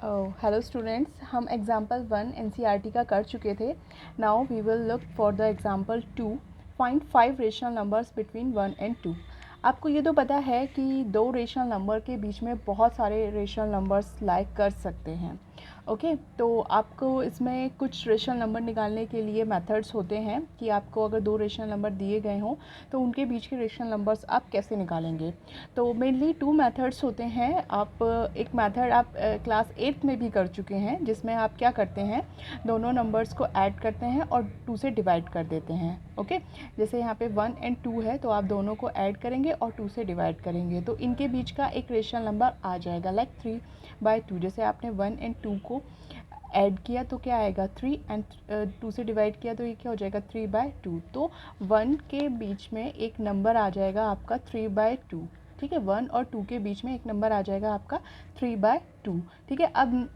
Hello students, हम example 1 NCERT का कर चुके थे. Now we will look for the example 2. Find 5 rational numbers between 1 and 2. आपको ये तो पता है कि दो रेशनल नंबर के बीच में बहुत सारे रेशनल नंबर्स लाइक कर सकते हैं. ओके तो आपको इसमें कुछ रेशनल नंबर निकालने के लिए मेथड्स होते हैं कि आपको अगर दो रेशनल नंबर दिए गए हों तो उनके बीच के रेशनल नंबर्स आप कैसे निकालेंगे. तो मेनली 2 मेथड्स होते हैं. आप एक मेथड आप क्लास 8th में भी कर चुके हैं, जिसमें आप क्या करते हैं, दोनों नंबर्स को ऐड करते हैं और 2 से डिवाइड कर देते हैं. ओके जैसे यहाँ पे 1 एंड 2 है तो आप दोनों को ऐड करेंगे और 2 से डिवाइड करेंगे तो इनके बीच का एक रेशनल नंबर आ जाएगा लाइक 3/2. जैसे आपने 1 एंड 2 को ऐड किया तो क्या आएगा 3 एंड 2 से डिवाइड किया तो ये क्या हो जाएगा 3/2. तो 1 के बीच में एक नंबर आ जाएगा आपका 3/2. ठीक है, 1 और 2 के बीच में एक नंबर आ जाएगा आपका 3/2. ठीक है, अब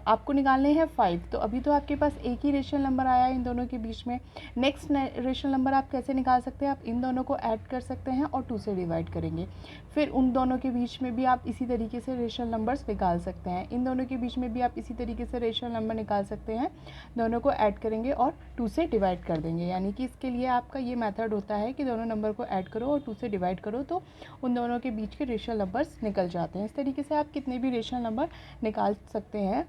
आपको निकालने हैं 5. तो अभी तो आपके पास एक ही रेशनल नंबर आया इन दोनों के बीच में. नेक्स्ट रेशनल नंबर आप कैसे निकाल सकते हैं, आप इन दोनों को ऐड कर सकते हैं और 2 से डिवाइड करेंगे. फिर उन दोनों के बीच में भी आप इसी तरीके से रेशनल नंबर्स निकाल सकते हैं. इन दोनों के बीच में भी आप इसी तरीके से रेशनल नंबर निकाल सकते हैं. दोनों को ऐड करेंगे और 2 से डिवाइड कर देंगे. यानी कि इसके लिए आपका ये मेथड होता है कि दोनों नंबर को ऐड करो और 2 से डिवाइड करो तो उन दोनों के बीच के रेशनल नंबर्स निकल जाते हैं. इस तरीके से आप कितने भी रेशनल नंबर निकाल सकते हैं.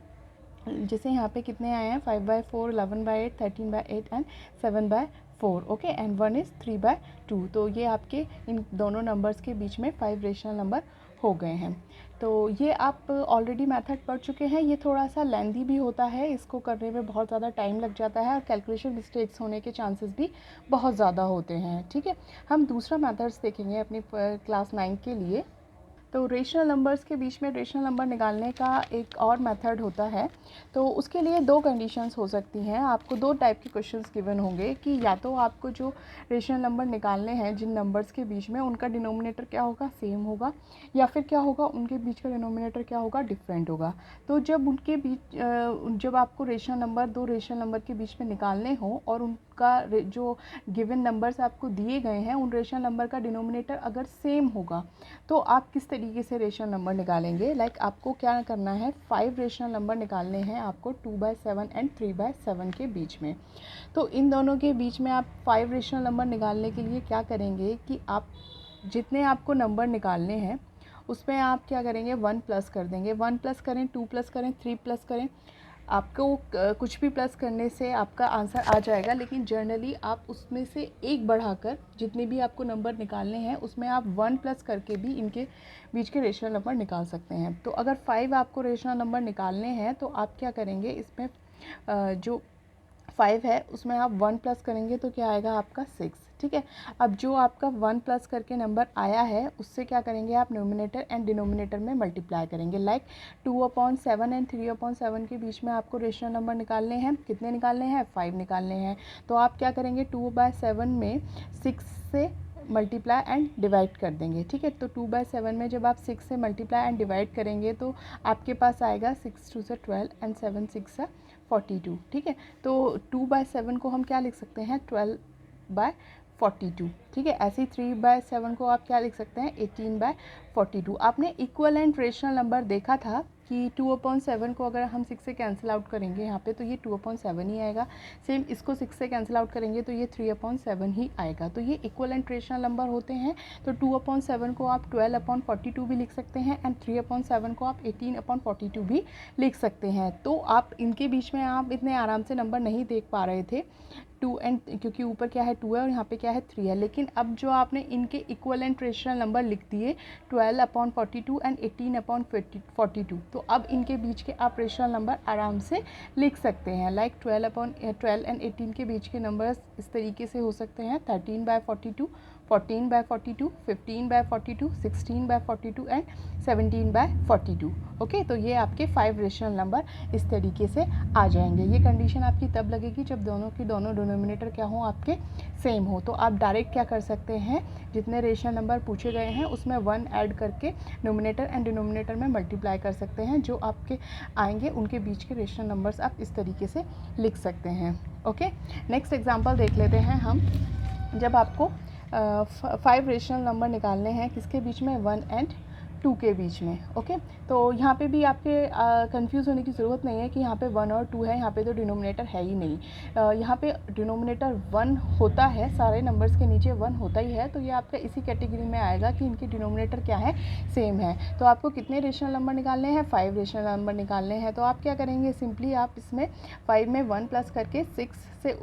जैसे यहाँ पे कितने आए हैं 5/4, 11/8, 13/8 एंड 7/4. Okay and 1 is 3/2. तो ये आपके इन दोनों नंबर्स के बीच में 5 रेशनल नंबर हो गए हैं. तो ये आप ऑलरेडी मेथड पढ़ चुके हैं. ये थोड़ा सा लेंदी भी होता है, इसको करने में बहुत ज़्यादा टाइम लग जाता है और कैलकुलेशन मिस्टेक्स होने के चांसेस भी बहुत ज़्यादा होते हैं. ठीक है, हम दूसरा मेथड्स देखेंगे अपनी क्लास 9 के लिए. तो रेशनल नंबर्स के बीच में रेशनल नंबर निकालने का एक और मेथड होता है. तो उसके लिए दो कंडीशंस हो सकती हैं. आपको दो टाइप के क्वेश्चंस गिवन होंगे कि या तो आपको जो रेशनल नंबर निकालने हैं जिन नंबर्स के बीच में, उनका डिनोमिनेटर क्या होगा, सेम होगा, या फिर क्या होगा, उनके बीच का डिनोमिनेटर क्या होगा, डिफरेंट होगा. तो जब उनके बीच जब आपको रेशनल नंबर दो रेशनल नंबर के बीच में निकालने हो और उनका जो गिवन नंबर्स आपको दिए गए हैं उन रेशनल नंबर का डिनोमिनेटर अगर सेम होगा तो आप किस तरीके से रेशनल नंबर निकालेंगे. लाइक आपको क्या करना है, 5 रेशनल नंबर निकालने हैं आपको 2/7 एंड 3/7 के बीच में. तो इन दोनों के बीच में आप 5 रेशनल नंबर निकालने के लिए क्या करेंगे कि आप जितने आपको नंबर निकालने हैं उसमें आप क्या करेंगे, 1 प्लस कर देंगे. 1 प्लस करें, 2 प्लस करें, 3 प्लस करें, आपको कुछ भी प्लस करने से आपका आंसर आ जाएगा. लेकिन जनरली आप उसमें से एक बढ़ाकर जितने भी आपको नंबर निकालने हैं उसमें आप 1 प्लस करके भी इनके बीच के रेशनल नंबर निकाल सकते हैं. तो अगर 5 आपको रेशनल नंबर निकालने हैं तो आप क्या करेंगे, इसमें जो 5 है उसमें आप 1 प्लस करेंगे तो क्या आएगा आपका 6. ठीक है, अब जो आपका 1 प्लस करके नंबर आया है उससे क्या करेंगे, आप न्यूमिनेटर एंड डिनोमिनेटर में मल्टीप्लाई करेंगे. लाइक 2/7 एंड 3/7 के बीच में आपको रेशनल नंबर निकालने हैं. कितने निकालने हैं, 5 निकालने हैं. तो आप क्या करेंगे, 2/7 में 6 से मल्टीप्लाई एंड डिवाइड कर देंगे. ठीक है, तो 2/7 में जब आप 6 से मल्टीप्लाई एंड डिवाइड करेंगे तो आपके पास आएगा 6 2 से 12 एंड 7 6 से 42. ठीक है, तो 2/7 को हम क्या लिख सकते हैं, 12/42. ठीक है, ऐसे ही 3/7 को आप क्या लिख सकते हैं, 18/42. आपने इक्वलेंट रेशनल नंबर देखा था कि 2/7 को अगर हम 6 से कैंसिल आउट करेंगे यहाँ पे तो ये 2/7 ही आएगा. सेम इसको 6 से कैंसिल आउट करेंगे तो ये 3/7 ही आएगा. तो ये इक्वलेंट रेशनल नंबर होते हैं. तो 2/7 को आप 12/42 भी लिख सकते हैं एंड 3/7 को आप 18/42 भी लिख सकते हैं. तो आप इनके बीच में आप इतने आराम से नंबर नहीं देख पा रहे थे 2 एंड, क्योंकि ऊपर क्या है 2 है और यहाँ पे क्या है 3 है. लेकिन अब जो आपने इनके इक्वलेंट रेशनल नंबर लिख दिए 12/42 एंड 18/42, तो अब इनके बीच के आप रेशनल नंबर आराम से लिख सकते हैं. लाइक 12 एंड 18 के बीच के नंबर्स इस तरीके से हो सकते हैं 13/42, 14/42, 15/42, 16/42 एंड 17/42. ओके, तो ये आपके 5 रेशनल नंबर इस तरीके से आ जाएंगे. ये कंडीशन आपकी तब लगेगी जब दोनों की दोनों डिनोमिनेटर क्या हो, आपके सेम हो. तो आप डायरेक्ट क्या कर सकते हैं, जितने रेशनल नंबर पूछे गए हैं उसमें 1 ऐड करके न्यूमिनेटर एंड डिनोमिनेटर में मल्टीप्लाई कर सकते हैं. जो आपके आएंगे उनके बीच के रेशनल नंबर्स आप इस तरीके से लिख सकते हैं. ओके, नेक्स्ट एग्जाम्पल देख लेते हैं हम. जब आपको 5 रेशनल नंबर निकालने हैं किसके बीच में, 1 एंड 2 के बीच में। ओके, तो यहाँ पे भी आपके कंफ्यूज होने की ज़रूरत नहीं है कि यहाँ पे 1 और 2 है, यहाँ पे तो डिनोमिनेटर है ही नहीं। यहाँ पे डिनोमिनेटर 1 होता है, सारे नंबर्स के नीचे 1 होता ही है, तो ये आपका इसी कैटेगरी में आएगा कि इनके डिनोमिनेटर क्या है, सेम है। तो आपको कितने रेशनल नंबर निकालने हैं, 5 रेशनल नंबर निकालने हैं। तो आप क्या करेंगे, सिंपली आप इसमें 5 में 1 प्लस करके 6 से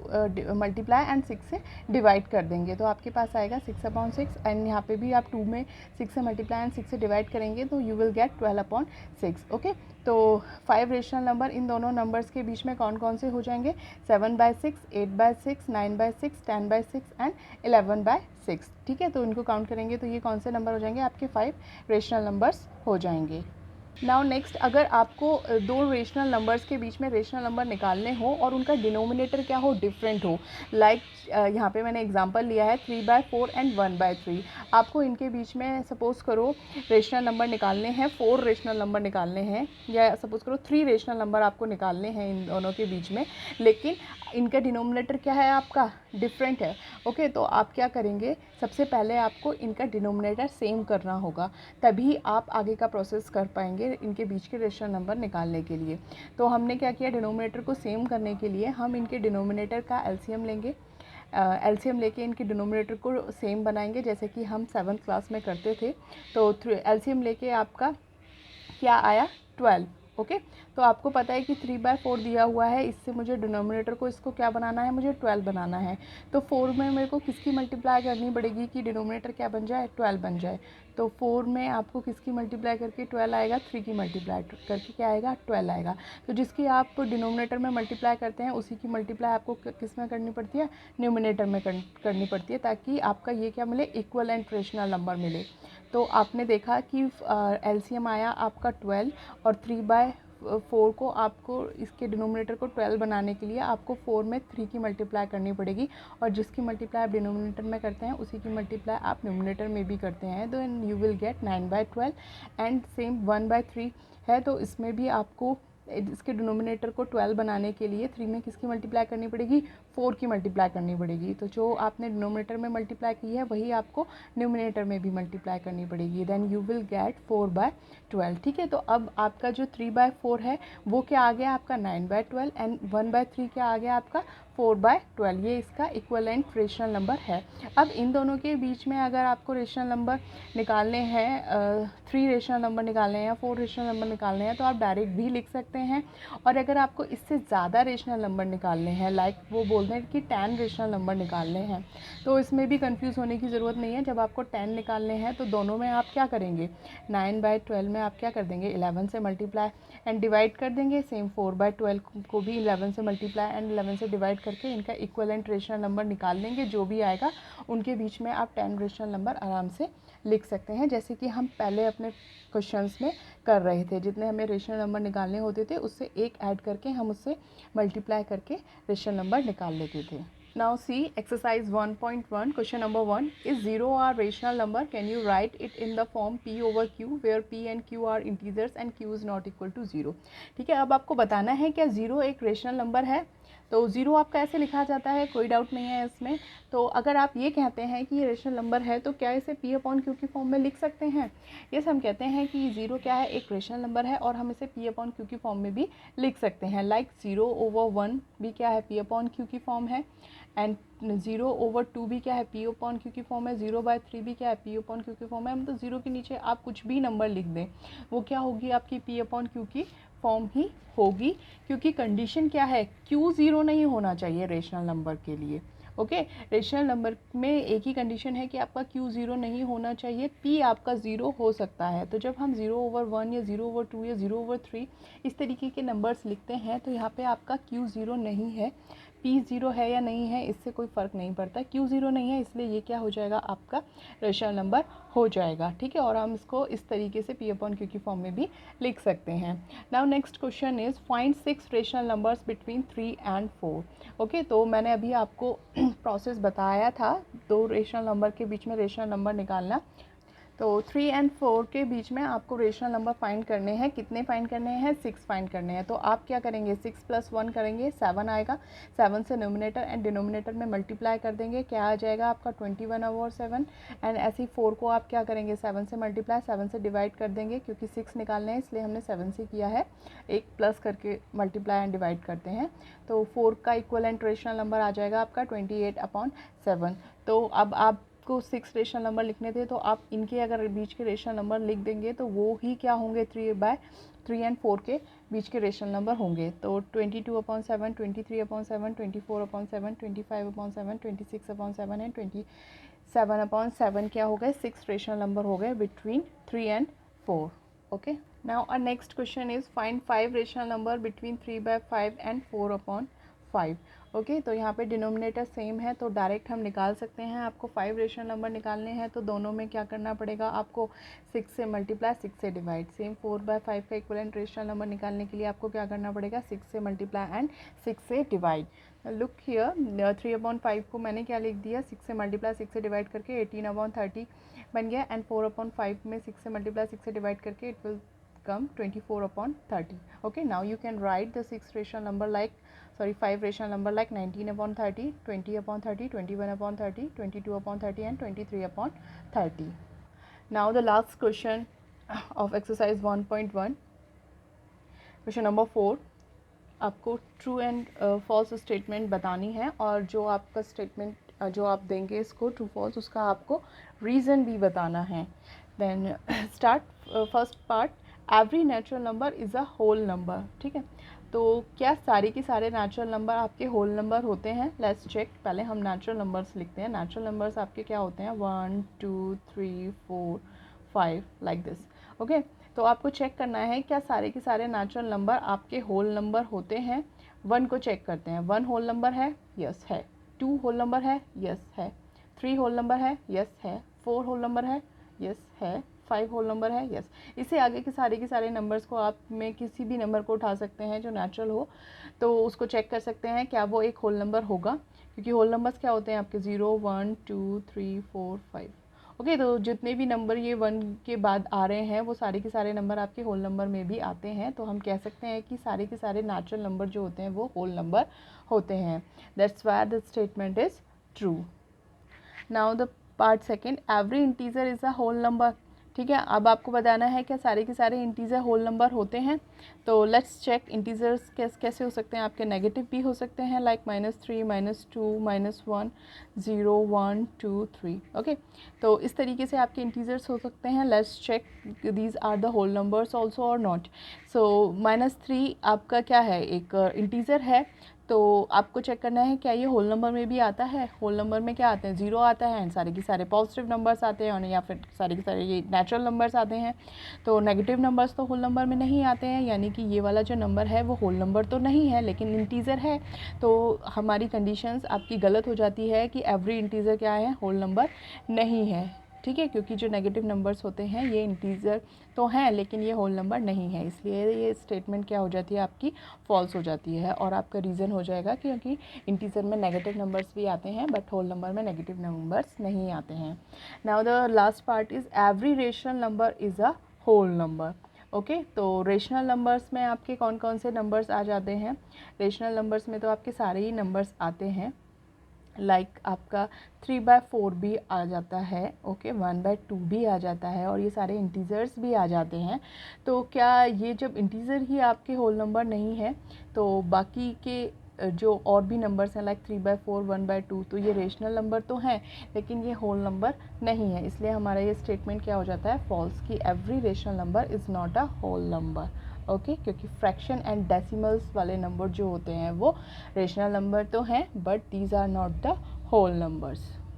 मल्टीप्लाई एंड 6 से डिवाइड कर देंगे, तो आपके पास आएगा 6/6। एंड यहाँ पे भी आप 2 में 6 से मल्टीप्लाई एंड 6 से डिवाइड करेंगे तो यू विल गेट 12/6। ओके, तो 5 रेशनल नंबर इन दोनों नंबर्स के बीच में कौन कौन से हो जाएंगे, 7/6, 8/6, 9/6, 10/6 एंड 11/6। ठीक है, तो इनको काउंट करेंगे तो ये कौन से नंबर हो जाएंगे, आपके 5 रेशनल नंबर्स हो जाएंगे। नाउ नेक्स्ट, अगर आपको दो रेशनल नंबर्स के बीच में रेशनल नंबर निकालने हो और उनका डिनोमिनेटर क्या हो, डिफरेंट हो, लाइक यहाँ पे मैंने एग्जांपल लिया है 3/4 एंड 1/3। आपको इनके बीच में सपोज़ करो रेशनल नंबर निकालने हैं, 4 रेशनल नंबर निकालने हैं, या सपोज़ करो 3 रेशनल नंबर आपको निकालने हैं इन दोनों के बीच में, लेकिन इनका डिनोमिनेटर क्या है, आपका डिफरेंट है। ओके, तो आप क्या करेंगे, सबसे पहले आपको इनका डिनोमिनेटर सेम करना होगा, तभी आप आगे का प्रोसेस कर पाएंगे इनके बीच के रेशनल नंबर निकालने के लिए। तो हमने क्या किया, डिनोमिनेटर को सेम करने के लिए हम इनके डिनोमिनेटर का एलसीएम लेंगे, एलसीएम लेके इनके डिनोमिनेटर को सेम बनाएंगे, जैसे कि हम 7th क्लास में करते थे। तो एलसीएम लेके आपका क्या आया, 12। ओके, तो आपको पता है कि 3/4 दिया हुआ है, इससे मुझे डिनोमिनेटर को इसको क्या बनाना है, मुझे 12 बनाना है। तो 4 में मेरे को किसकी मल्टीप्लाई करनी पड़ेगी कि डिनोमिनेटर क्या बन जाए, 12 बन जाए। तो 4 में आपको किसकी मल्टीप्लाई करके 12 आएगा, 3 की मल्टीप्लाई करके क्या आएगा, 12 आएगा। तो जिसकी आप डिनोमिनेटर में मल्टीप्लाई करते हैं उसी की मल्टीप्लाई आपको किस में करनी पड़ती है, न्यूमिनेटर में करनी पड़ती है, ताकि आपका ये क्या मिले, इक्वलेंट रेशनल नंबर मिले। तो आपने देखा कि एलसीएम आया आपका 12 और 3/4 को आपको इसके डिनोमिनेटर को 12 बनाने के लिए आपको 4 में 3 की मल्टीप्लाई करनी पड़ेगी, और जिसकी मल्टीप्लाई आप डिनोमिनेटर में करते हैं उसी की मल्टीप्लाई आप न्यूमिनेटर में भी करते हैं, तो you will get 9/12। And same 1/3 है, तो इसमें भी आपको इसके डिनोमिनेटर को 12 बनाने के लिए 3 में किसकी मल्टीप्लाई करनी पड़ेगी, 4 की मल्टीप्लाई करनी पड़ेगी। तो जो आपने डिनोमिनेटर में मल्टीप्लाई की है वही आपको न्यूमिनेटर में भी मल्टीप्लाई करनी पड़ेगी, देन यू विल गेट 4/12। ठीक है, तो अब आपका जो 3/4 है वो क्या आ गया, आपका 9/12, एंड 1/3 क्या आ गया, आपका 4/12। ये इसका इक्वलेंट रेशनल नंबर है। अब इन दोनों के बीच में अगर आपको रेशनल नंबर निकालने हैं, 3 रेशनल नंबर निकालने हैं या 4 रेशनल नंबर निकालने हैं, तो आप डायरेक्ट भी लिख सकते हैं। और अगर आपको इससे ज़्यादा रेशनल नंबर निकालने हैं, लाइक वो बोलते हैं कि 10 रेशनल नंबर निकालने हैं, तो इसमें भी कंफ्यूज होने की ज़रूरत नहीं है। जब आपको 10 निकालने हैं तो दोनों में आप क्या करेंगे, 9/12 में आप क्या कर देंगे, 11 से मल्टीप्लाई एंड डिवाइड कर देंगे। सेम 4/12 को भी 11 से मल्टीप्लाई एंड 11 से डिवाइड करके इनका इक्वलेंट रेशनल नंबर निकाल लेंगे। जो भी आएगा उनके बीच में आप 10 रेशनल नंबर आराम से लिख सकते हैं, जैसे कि हम पहले अपने क्वेश्चंस में कर रहे थे। जितने हमें रेशनल नंबर निकालने होते थे उससे एक ऐड करके हम उससे मल्टीप्लाई करके रेशनल नंबर निकाल लेते थे। Now see exercise 1.1 question number 1 is 0 are rational number, can you write it in the form p over q where p and q are integers and q is not equal to 0। ठीक है, अब आपको बताना है क्या 0 एक rational number है। तो 0 आपका ऐसे लिखा जाता है, कोई डाउट नहीं है इसमें। तो अगर आप ये कहते हैं कि ये रेशनल नंबर है तो क्या इसे p/q की फॉर्म में लिख सकते हैं। यस, हम कहते हैं कि 0 क्या है, एक रेशनल नंबर है और हम इसे p/q की फॉर्म में भी लिख सकते हैं। लाइक 0/1 भी क्या है, p/q की फॉर्म है, एंड 0/2 भी क्या है, p/q की फॉर्म है, 0/3 भी क्या है, p/q की फॉर्म है। मतलब 0 के नीचे आप कुछ भी नंबर लिख दें वो क्या होगी, आपकी p/q की फॉर्म ही होगी, क्योंकि कंडीशन क्या है, q 0 नहीं होना चाहिए रेशनल नंबर के लिए। ओके, रेशनल नंबर में एक ही कंडीशन है कि आपका q 0 नहीं होना चाहिए, p आपका 0 हो सकता है। तो जब हम 0/1 या 0/2 या 0/3 इस तरीके के नंबर्स लिखते हैं तो यहाँ पे आपका q 0 नहीं है, p 0 है या नहीं है इससे कोई फ़र्क नहीं पड़ता। q 0 नहीं है इसलिए ये क्या हो जाएगा, आपका रेशनल नंबर हो जाएगा। ठीक है, और हम इसको इस तरीके से p/q की फॉर्म में भी लिख सकते हैं। Now next question is find 6 rational numbers between 3 and 4। Okay, तो मैंने अभी आपको प्रोसेस बताया था 2 रेशनल नंबर के बीच में रेशनल नंबर निकालना। तो 3 एंड 4 के बीच में आपको रेशनल नंबर फाइंड करने हैं। कितने फाइंड करने हैं? 6 फाइंड करने हैं। तो आप क्या करेंगे? 6 + 1 करेंगे, 7 आएगा। 7 से न्यूमरेटर एंड डिनोमिनेटर में मल्टीप्लाई कर देंगे, क्या आ जाएगा आपका? 21/7। एंड ऐसे ही 4 को आप क्या करेंगे? 7 से मल्टीप्लाई, 7 से डिवाइड कर देंगे, क्योंकि 6 निकालने हैं इसलिए हमने 7 से किया है। एक प्लस करके मल्टीप्लाई एंड डिवाइड करते हैं। तो 4 का इक्वलेंट रेशनल नंबर आ जाएगा आपका 28/7। तो अब आप को 6 रेशनल नंबर लिखने थे, तो आप इनके अगर बीच के रेशनल नंबर लिख देंगे तो वो ही क्या होंगे? 3 एंड 4 के बीच के रेशनल नंबर होंगे। तो 22/7, 23/7, 24/7, 25/7, 26/7 एंड 27/7 क्या हो गए? 6 रेशनल नंबर हो गए between 3 and 4। Okay, now our next question is find 5 rational number between 3/5 and 4/5। Okay, तो यहाँ पे डिनोमिनेटर सेम है तो डायरेक्ट हम निकाल सकते हैं। आपको 5 रेशनल नंबर निकालने हैं तो दोनों में क्या करना पड़ेगा आपको? 6 से मल्टीप्लाई, 6 से डिवाइड। सेम 4/5 का इक्वलेंट रेशनल नंबर निकालने के लिए आपको क्या करना पड़ेगा? 6 से मल्टीप्लाई एंड 6 से डिवाइड। लुक हियर, 3/5 को मैंने क्या लिख दिया? 6 से मल्टीप्लाई 6 से डिवाइड करके 18/30 बन गया। एंड 4/5 में 6 से मल्टीप्लाई 6 से डिवाइड करके it will come 24/30. Okay, now you can write the 5 rational number like 19/30, 20/30, 21/30, 22/30 and 23/30. Now the last question of exercise 1.1, question number 4. आपको ट्रू एंड फॉल्स स्टेटमेंट बतानी है, और जो आपका स्टेटमेंट जो आप देंगे इसको ट्रू फॉल्स, उसका आपको रीज़न भी बताना है। Then start first part, every natural number is a whole number. ठीक है, तो क्या सारे के सारे नेचुरल नंबर आपके होल नंबर होते हैं? Let's check. पहले हम नेचुरल नंबर्स लिखते हैं। नेचुरल नंबर्स आपके क्या होते हैं? 1 2 3 4 5 लाइक दिस। ओके, तो आपको चेक करना है क्या सारे के सारे नेचुरल नंबर आपके होल नंबर होते हैं। 1 को चेक करते हैं। 1 होल नंबर है? यस है। 2 होल नंबर है? यस है। 3 होल नंबर है? यस है। 4 होल नंबर है? यस है। 5 होल नंबर है? यस। इससे आगे के सारे नंबर्स को आप में किसी भी नंबर को उठा सकते हैं जो नेचुरल हो, तो उसको चेक कर सकते हैं क्या वो एक होल नंबर होगा, क्योंकि होल नंबर्स क्या होते हैं आपके? 0 1 2 3 4 5। ओके, तो जितने भी नंबर ये 1 के बाद आ रहे हैं वो सारे के सारे नंबर आपके होल नंबर में भी आते हैं। तो हम कह सकते हैं कि सारे के सारे नेचुरल नंबर जो होते हैं वो होल नंबर होते हैं। That's why the statement is true. Now the part second, every integer is a whole number. ठीक है, अब आपको बताना है क्या सारे के सारे इंटीजर होल नंबर होते हैं। तो लेट्स चेक। इंटीजर्स कैसे हो सकते हैं आपके? नेगेटिव भी हो सकते हैं, लाइक -3 -2 -1 0 1 2 3। ओके, तो इस तरीके से आपके इंटीजर्स हो सकते हैं। Let's check these are the whole numbers also और नॉट। सो -3 आपका क्या है? एक इंटीजर है, तो आपको चेक करना है क्या ये होल नंबर में भी आता है। होल नंबर में क्या आते हैं? 0 आता है, एंड सारे के सारे पॉजिटिव नंबर्स आते हैं, और या फिर सारे के सारे ये नेचुरल नंबर्स आते हैं। तो नेगेटिव नंबर्स तो होल नंबर में नहीं आते हैं, यानी कि ये वाला जो नंबर है वो होल नंबर तो नहीं है लेकिन इंटीजर है। तो हमारी कंडीशंस आपकी गलत हो जाती है कि एवरी इंटीजर क्या है? होल नंबर नहीं है। ठीक है, क्योंकि जो नेगेटिव नंबर्स होते हैं ये इंटीजर तो हैं लेकिन ये होल नंबर नहीं है, इसलिए ये स्टेटमेंट क्या हो जाती है आपकी? फॉल्स हो जाती है। और आपका रीज़न हो जाएगा क्योंकि इंटीजर में नेगेटिव नंबर्स भी आते हैं बट होल नंबर में नेगेटिव नंबर्स नहीं आते हैं। Now the last part is every rational number is a whole number. Okay, तो रेशनल नंबर्स में आपके कौन कौन से नंबर्स आ जाते हैं? रेशनल नंबर्स में तो आपके सारे ही नंबर्स आते हैं, लाइक आपका 3/4 भी आ जाता है। ओके, 1/2 भी आ जाता है, और ये सारे इंटीजर्स भी आ जाते हैं। तो क्या ये जब इंटीजर ही आपके होल नंबर नहीं है तो बाकी के जो और भी नंबर्स हैं लाइक 3/4 1/2, तो ये रेशनल नंबर तो हैं लेकिन ये होल नंबर नहीं है। इसलिए हमारा ये स्टेटमेंट क्या हो जाता है? फॉल्स, कि every rational number is not a whole number. Okay, क्योंकि फ्रैक्शन एंड डेसिमल्स वाले नंबर जो होते हैं वो रेशनल नंबर तो हैं but these are not the whole numbers.